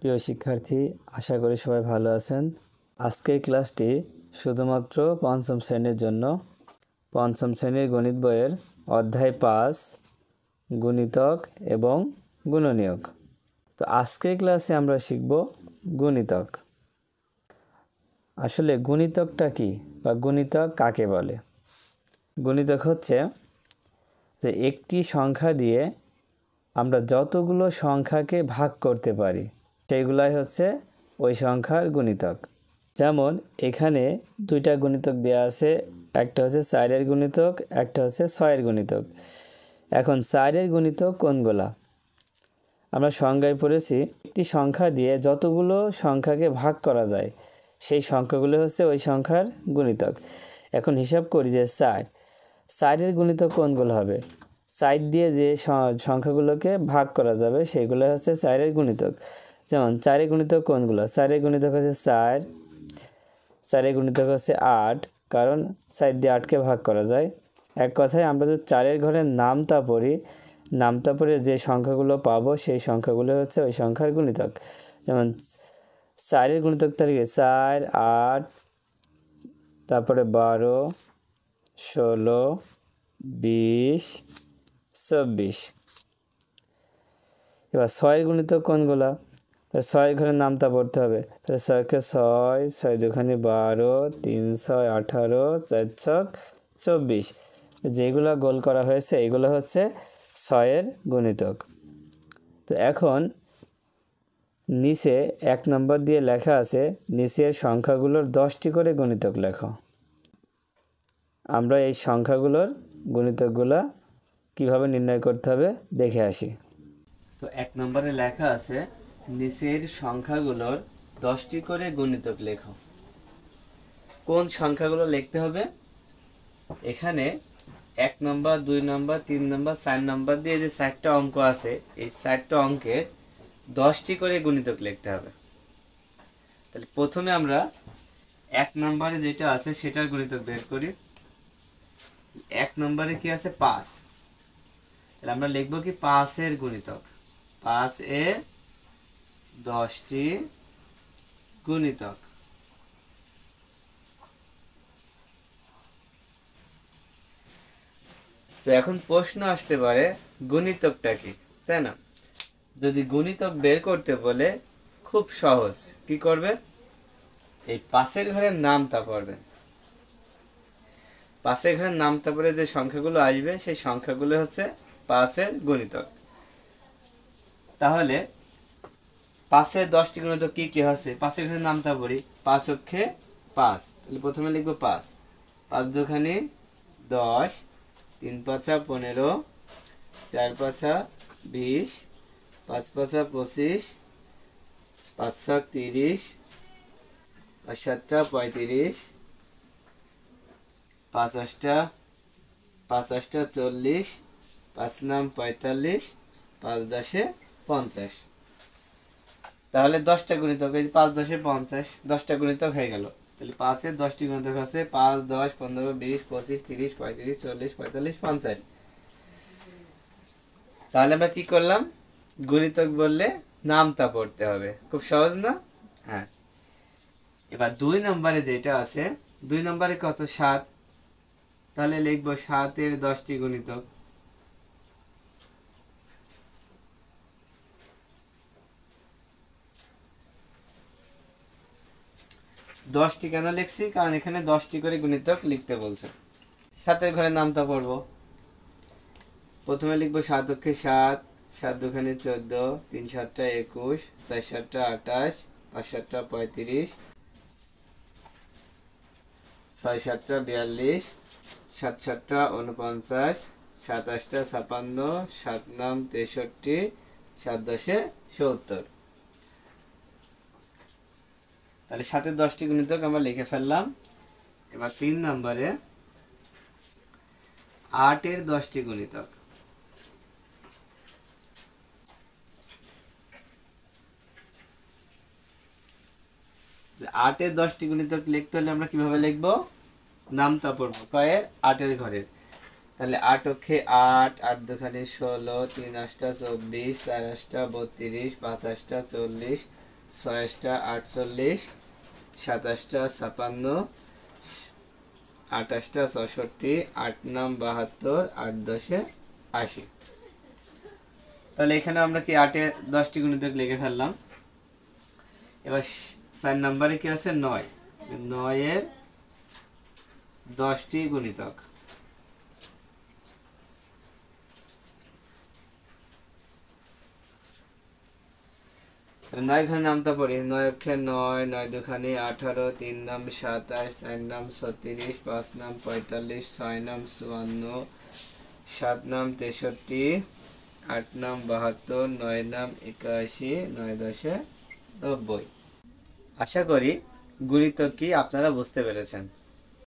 প্রিয় শিক্ষার্থী, আশা করি সবাই ভালো আছেন। আজকের ক্লাসটি শুধুমাত্র পঞ্চম শ্রেণীর জন্য। পঞ্চম শ্রেণীর গণিত বইয়ের অধ্যায় 5 গুণিতক এবং গুণনীয়ক। তো আজকের ক্লাসে আমরা শিখব গুণিতক। আসলে গুণিতকটা কি বা গুণিতক কাকে বলে? গুণিতক হচ্ছে যে একটি সংখ্যা দিয়ে আমরা যতগুলো সংখ্যাকে ভাগ করতে পারি সেইগুলাই হচ্ছে ওই সংখ্যার গুণিতক। যেমন এখানে দুইটা গুণিতক দেওয়া আছে, একটা হচ্ছে 4-এর গুণিতক, একটা হচ্ছে 6-এর গুণিতক। এখন 4-এর গুণিতক কোনগুলা? আমরা সংজ্ঞায় পড়েছি একটি সংখ্যা দিয়ে যতগুলো সংখ্যাকে ভাগ করা যায় সেই সংখ্যাগুলো হচ্ছে ওই সংখ্যার গুণিতক। এখন হিসাব করি যে 4-এর গুণিতক কোনগুলো হবে? 4 দিয়ে যে সংখ্যাগুলোকে ভাগ করা যাবে সেগুলো হচ্ছে 4-এর গুণিতক। যেমন 4-এর গুণিতক কোনগুলো? 4-এর গুণিতক হচ্ছে 4, 4-এর গুণিতক হচ্ছে 8, কারণ 4 দিয়ে 8কে ভাগ করা যায়। এক কথায় আমরা যদি 4-এর ঘরের নামতা পড়ি, নামতা পড়ে যে সংখ্যাগুলো পাবো সেই সংখ্যাগুলো হচ্ছে ওই সংখ্যার গুণিতক। যেমন 4-এর গুণিতক তালিকা 4, 8, তারপরে 12, 16, 20, 24। এবার 6-এর গুণিতক কোনগুলা? তাহলে 6 ঘরের নামতা পড়তে হবে। তাহলে 6কে 6, 6 দুখানি 12, 3 6 18, 4 ছক 24। যেগুলো গোল করা হয়েছে এগুলো হচ্ছে 6-এর গুণিতক। তো এখন নিচে 1 নম্বর দিয়ে লেখা আছে নিচের সংখ্যাগুলোর 10টি করে গুণিতক লেখো। আমরা এই সংখ্যাগুলোর গুণিতকগুলো কিভাবে নির্ণয় করতে হবে দেখে আসি। তো 1 নম্বরে লেখা আছে নিচের সংখ্যাগুলোর 10টি করে গুণিতক লেখো। কোন সংখ্যাগুলো লিখতে হবে? এখানে 1 নম্বর, 2 নম্বর, 3 নম্বর, 4 নম্বর দিয়ে যে 4টা অঙ্ক আছে এই 4টা অঙ্কের 10টি করে গুণিতক লিখতে হবে। তাহলে প্রথমে আমরা 1 নম্বরে যেটা আছে সেটার গুণিতক বের করি। 1 নম্বরে কি আছে? 5। তাহলে আমরা লিখব কি 5-এর গুণিতক। 5-এর 10টি গুণিতক। তো এখন প্রশ্ন আসতে পারে গুণিতকটা কি, তাই না? যদি গুণিতক বের করতে বলে খুব সহজ, কি করবে? এই 5-এর ঘরের নামতা পড়বে। 5-এর ঘরের নামতা পড়ে যে সংখ্যাগুলো আসবে সেই সংখ্যাগুলো হচ্ছে 5-এর গুণিতক। তাহলে 5-এর 10টি গুণিতক কি কি আছে? 5-এর ঘরের নামতা পড়ি। 5 অক্ষে 5, তাহলে প্রথমে লিখবো 5। 5 দুখানি 10, 3 পাঁচা 15, 4 পাঁচা 20, 5 পাঁচা 25, 5 ছক 30, 5 সাতটা 35, 5 আষ্টা 40, 5 নাম 45, 5 10 50। তাহলে 10টা গুণিতক, এই 5 10 50, 10টা গুণিতক হয়ে গেল। তাহলে 5-এর 10টি গুণিতক আছে 5, 10, 15, 20, 25, 30, 35, 40, 45, 50। তাহলে আমরা কি করলাম? গুণিতক বললে নামতা পড়তে হবে। খুব সহজ না? হ্যাঁ। এবার 2 নম্বরে যেটা আছে, 2 নম্বরে কত? 7। তাহলে লিখবো 7-এর 10টি গুণিতক। দশটি কেন লিখছি? কারণ এখানে 10টি করে গুণিতক লিখতে বলছে। 7-এর ঘরে নামতা পড়বো। প্রথমে লিখবো 7 অক্ষে 7, 7 দুখানি 14, 3 সাতটা 21, 4 সাতটা 28, 5 সাতটা 35, 6 সাতটা 42, 7 সাতটা 49, 7 আটটা 56, 7 নাম 63, 7 10 70। তাহলে 7-এর 10টি গুণিতক আমরা লিখে ফেললাম। এবার 3 নম্বরে 8-এর 10টি গুণিতক। 8-এর 10টি গুণিতক লিখতে হলে আমরা কিভাবে লিখবো? নামতা পড়বো। কয়ের? 8-এর ঘরের। তাহলে 8 অক্ষে 8, 8 দুখানি 16, 3 আষ্টা 24, 4 আষ্টা 32, 5 আষ্টা 40, ছয়টা 48, 27টা 56, 28টা 64, 8 নাম 72, 8 10 80। তাহলে এখানে আমরা কি 8 এ 10টি গুণিতক লিখে ফেললাম। এবার 4 নম্বরে কি আছে 9, 9 এর 10টি গুণিতক। 9 ঘরে নামতা পড়ি, 9 অক্ষে 9, 9 দুখানি 18, 3 নাম 27, 4 নাম 36, 5 নাম 45, 6 নাম 54, 7 নাম 63, 8 নাম 72, 9 নাম 81, 9 10 90। আশা করি গুণিতক কি আপনারা বুঝতে পেরেছেন।